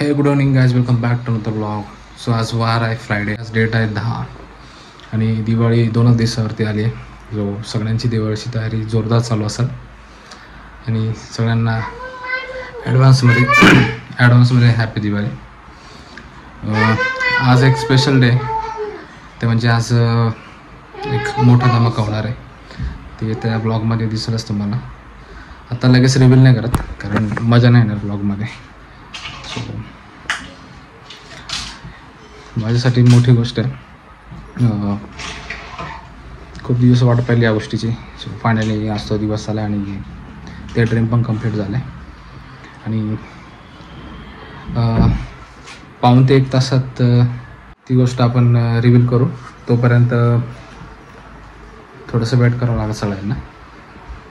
हे good morning guys, welcome back to another blog. So आज वार आहे, फ्रायडे. आज डेट आहे 10 आणि दिवाळी 2 दिवसावरती आली आहे. जो सगळ्यांची दिवाळीची तयारी जोरदार चालू असेल आणि सगळ्यांना ॲडव्हान्समध्ये हॅपी दिवाळी. आज एक स्पेशल डे, ते म्हणजे आज एक मोठा धमाका होणार आहे. ते त्या ब्लॉगमध्ये दिसेलच तुम्हाला. आता लगेच रिव्हील नाही करत, कारण मजा नाही येणार ब्लॉगमध्ये. सो माझ्यासाठी मोठी गोष्ट आहे. खूप दिवस वाट पाहिली या गोष्टीची. सो फायनली आज तो दिवस आला आणि ते ड्रीम पण कंप्लीट झालं आहे. आणि 1.5 ते 1 तासात ती गोष्ट आपण रिव्हील करू. तोपर्यंत थोडंसं वेट करावं लागेल सगळ्यांना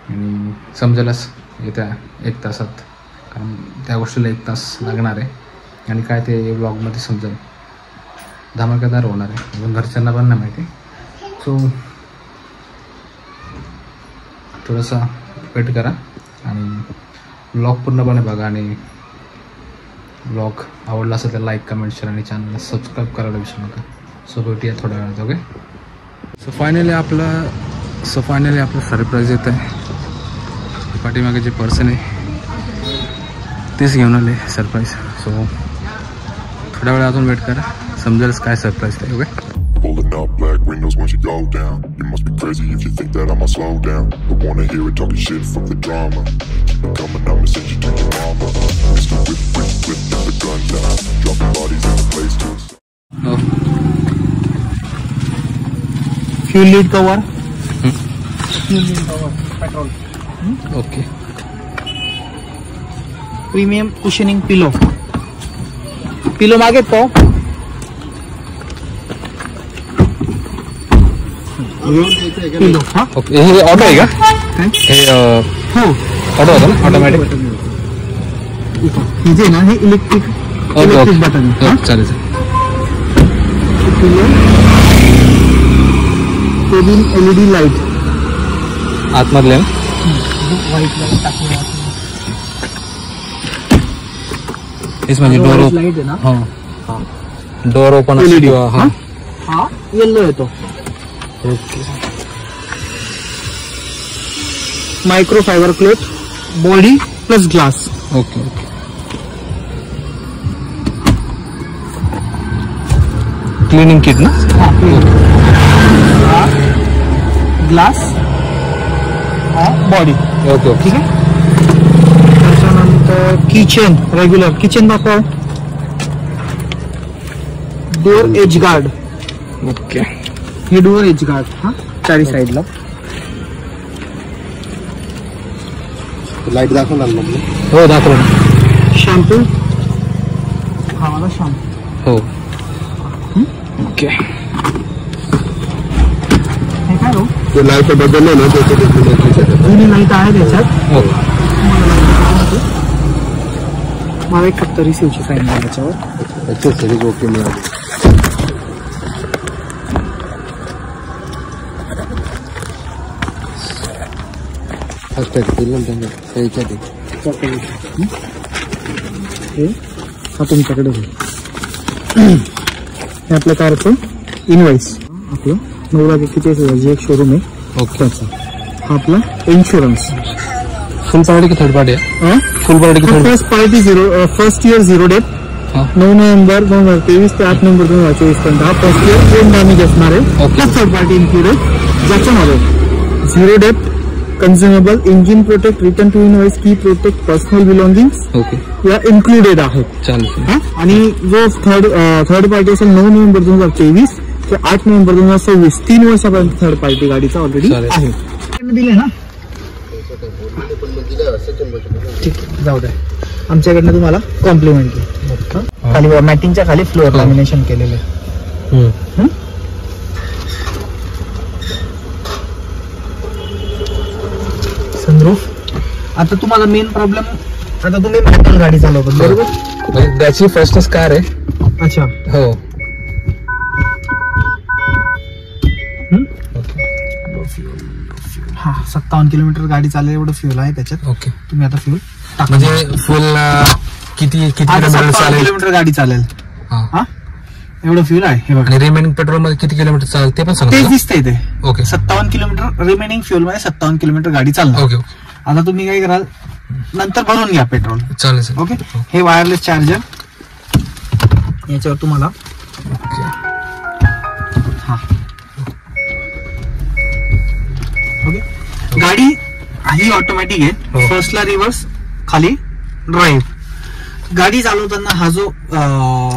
आणि समजेलच येत्या 1 तासात, कारण त्या गोष्टीला 1 तास लागणार आहे. आणि काय ते ब्लॉगमध्ये समजेल. धमाकेदार होणार आहे, अजून घरच्यांना पण नाही माहिती. सो थोडंसं वेट करा आणि ब्लॉग पूर्णपणे बघा. आणि ब्लॉग आवडला असेल तर लाईक, कमेंट, शेअर आणि चॅनलला सबस्क्राईब करायला विसरू नका. सो भेटूया थोड्या वेळात. ओके. सो फायनली आपलं सरप्राईज येत आहे. पाठीमागे जे पर्सन आहे तेच घेऊन आले सरप्राईज. सो थोड्या वेळा अजून वेट करा, समजेलच काय सरप्राईज आहे. Okay. Pulling up black windows once you go down. You must be crazy if you think that I'ma slow down. Don't wanna hear it talking shit from the drama. Keep it coming, I'ma send you to your mama. Mr. Whip, whip, whip, get the gun down. Dropping bodies in the place to Fuel lead cover. Fuel lead cover. Petrol. Okay. Premium cushioning pillow. Pillow मागे तो. पिलो. हाँ. Okay. हे auto आहे का? हे हो. Auto होतं ना, ऑटोमॅटिक. हे जे ना हे इलेक्ट्रिक बटन आहे. चालेल. पिलो. केबिन LED लाईट आतमधले व्हाईट लाईट टाकली. हेच म्हणजे डोर लाईट आहे ना. हां, डोर ओपन LED. हां हा येलो येतो. Okay. Micro fibre cloth body plus glass. Okay. Okay. Cleaning kit ना. Glass body. ओके. ठीक आहे. त्याच्यानंतर किचन, रेग्युलर किचन दाखव. Door edge guard. ओके. हे डोर एज गार्ड. हा चारी साईडला. लाईट दाखवणार मग. हो, दाखव. शॅम्पू. हा मला शॅम्पू. हो. ओके. हे काय हो, ते लाईट बदललं ना, जुनी लाईट आहे त्याच्यात. हो. मला एक फक्त रिसिव्हची साईन आहे त्याच्यावर. ओके मिळाली. हा तुमच्याकडे होईल. हे आपल्या कारचं इनवाइस. आपलं 9,41,000 एक शोरूम आहे. ओके. हा आपला इन्शुरन्स. फुल पार्टी की थर्ड पार्टी आहे? फुल पार्टी की first party first year 0 date. 9 November 2023 ते 8 नोव्हेंबर 2024 पर्यंत हा फर्स्ट इयर दोन डॅमेज असणार आहे. प्लस थर्ड पार्टी इन्क्लुडेड, ज्याच्यामध्ये 0 date, consumable, engine protect, return to invoice, key protect, personal belongings या इन्क्लुडेड आहेत. चालेल. आणि जो थर्ड पार्टी असेल 9 नोव्हेंबर 2023 ते 8 नोव्हेंबर 2026 3 वर्षापर्यंत थर्ड पार्टी गाडीचा ऑलरेडी आहे. दिले ना. ठीक, जाऊ द्या. आमच्याकडनं तुम्हाला कॉम्प्लिमेंटरी. खाली मॅटिंगच्या खाली फ्लोअर लॅमिनेशन केलेलं आहे. सनरूफ. आता तुम्हाला मेन प्रॉब्लेम, आता तुम्ही मॅन्युअल गाडी चालवतो बरोबर? त्याची फर्स्टच कार आहे. अच्छा. हो. हा 57 किलोमीटर गाडी चालेल एवढं फ्युल आहे त्याच्यात. ओके. तुम्ही आता फ्युल म्हणजे फुल किती आता किलोमीटर 57 चालेल? किलोमीटर गाडी चालेल. हा. हा एवढं फ्यूल आहे हे बघा. आणि रिमेनिंग पेट्रोल मध्ये किती किलोमीटर चालेल ते पण तेच सांगा. दिसतंय ते. ओके 57 किलोमीटर रिमेनिंग फ्यूल मध्ये 57 किलोमीटर गाडी चालणार. ओके आता तुम्ही काय कराल, नंतर भरून घ्या पेट्रोल. चालेल सर. ओके. हे वायरलेस चार्जर याच्यावर तुम्हाला ओके. हा ओके. गाडी ही ऑटोमॅटिक आहे. हो. फर्स्टला रिव्हर्स, खाली ड्राईव्ह. गाडी चालवताना हा जो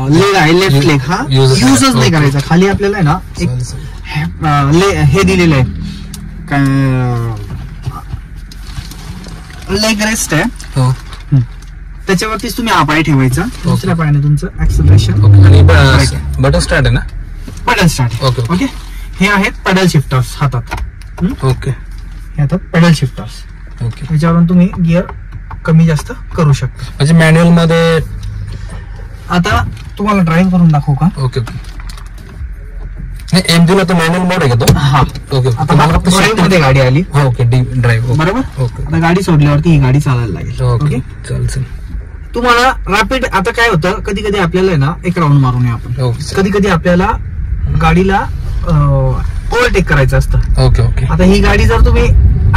लेग आहे, लेफ्ट लेग, हा Use युजच नाही ओके. करायचा. खाली आपल्याला आहे ना एक चालेल सर. हे दिलेलं आहे, काय लेग रेस्ट आहे. हो. त्याच्यावरतीच तुम्ही हा पाय ठेवायचा. दुसऱ्या पायाने तुमचं ऍक्सलरेशन. ओके. आणि बटन स्टार्ट आहे ना? Pedal start. ओके. ओके. हे आहेत पेडल शिफ्टर्स हातात. ओके. हे हातात पेडल शिफ्टर्स. ओके. त्याच्यावरून तुम्ही गिअर कमी जास्त करू शकता. म्हणजे मॅन्युअल मध्ये. आता तुम्हाला ड्राईव्ह करून दाखवू का? Okay okay. नाही MG ला तो मॅन्युअल मोड आहे का तो? हा. ओके. आता ड्राईव्ह मध्ये गाडी आली. हा ओके. D drive. बरोबर. ओके. आता गाडी सोडल्यावरती ही गाडी चालायला लागेल. ओके. ओके. चालेल सर. तुम्हाला रॅपिड, आता काय होतं, कधी कधी आपल्याला आहे ना एक राऊंड मारून आपण, ओके सर. कधी कधी आपल्याला गाडीला ओव्हरटेक करायचं असतं. Okay okay. आता ही गाडी जर तुम्ही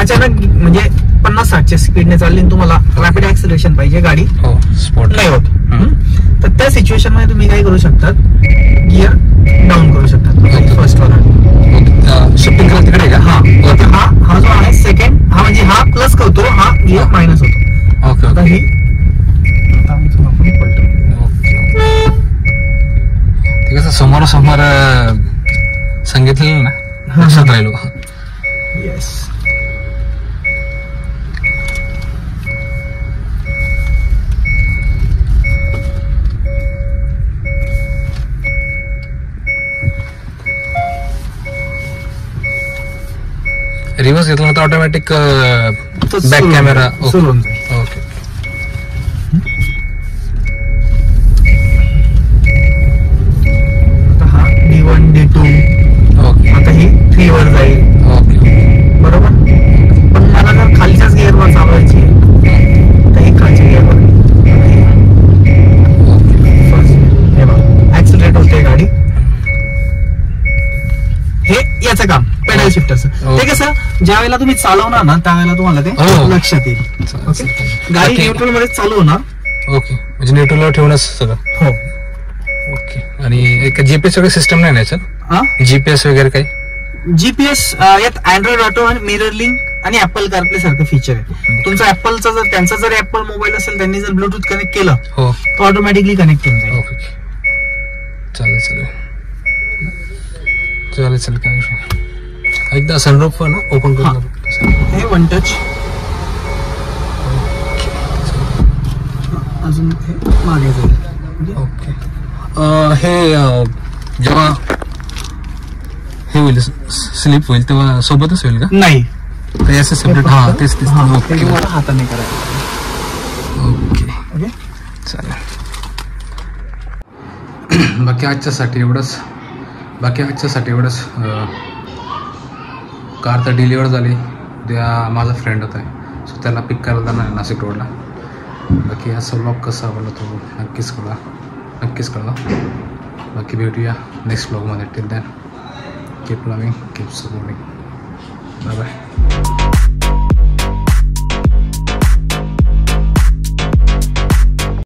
अचानक म्हणजे 50-60च्या स्पीडने चालली आणि तुम्हाला रॅपिड ऍक्सिलरेशन पाहिजे, गाडी हो स्पॉट नाही होत. तर त्या सिच्युएशन मध्ये तुम्ही काय करू शकतात, गिअर डाऊन करू शकतात. फर्स्ट वाला शिफ्टिंग करा तिकडे का? हा. हा जो आहे सेकंड, हा म्हणजे हा प्लस करतो, हा गिअर मायनस होतो. ओके आता ओके. ही ते कसं समोर सांगितलेलं ना, लक्षात राहिलो. येस. रिव्हर्स घेतला तर ऑटोमॅटिक बॅक कॅमेरा. सुरू होऊन जाईल. ओके. आता हा D1 D2, ओके. आता ही 3 वर जाईल. ओके. बरोबर. पण मला जर खालच्याच गिअरवर चालवायची तर ही खालच्या गिअरवर. हे बघा ऍक्सिलरेट होते गाडी. हे याचं काम पेडल शिफ्टरचं. ते कसं ज्या वेळेला तुम्ही चालवणार ना त्यावेळेला तुम्हाला ते हो. लक्षात येईल. ओके. गाडी ओके. न्यूट्रल मध्ये चालू होणार. ओके. म्हणजे न्यूट्रलवर ठेवणं सगळं. हो. ओके. आणि एक जीपीएस वगैरे सिस्टम नाही ना याच्यात? हा. जीपीएस वगैरे काही? जीपीएस यात अँड्रॉइड ऑटो आणि मिरर लिंक आणि ऍपल कारप्ले सारखं फीचर आहे. तुमचा ऍपलचा जर, त्यांचा जर ऍपल मोबाईल असेल, त्यांनी जर ब्लूटूथ कनेक्ट केलं हो. तर ऑटोमॅटिकली कनेक्ट होऊन जाईल. ओके. चालेल चालेल चालेल चालेल. काय विषय. एकदा सनरूफ ना ओपन हा. करून. हे वन टच. अजून हे मागे जाईल. ओके. हे जेव्हा हे होईल, स्लिप होईल तेव्हा सोबतच होईल का? नाही, ते असं सेपरेट. हा तेच तेच. हा, ते ओके तुम्हाला हाताने करायचं. ओके. ओके. चालेल. बाकी आजच्यासाठी एवढंच. कार तर डिलिव्हर झाली. उद्या माझा फ्रेंड होता आहे, सो त्याला पिक करायला जाणार आहे नाशिक रोडला. बाकी असा ब्लॉग कसा आवडला तो नक्कीच कळवा. बाकी भेटूया नेक्स्ट ब्लॉगमध्ये. Till then keep loving, keep supporting. Bye bye.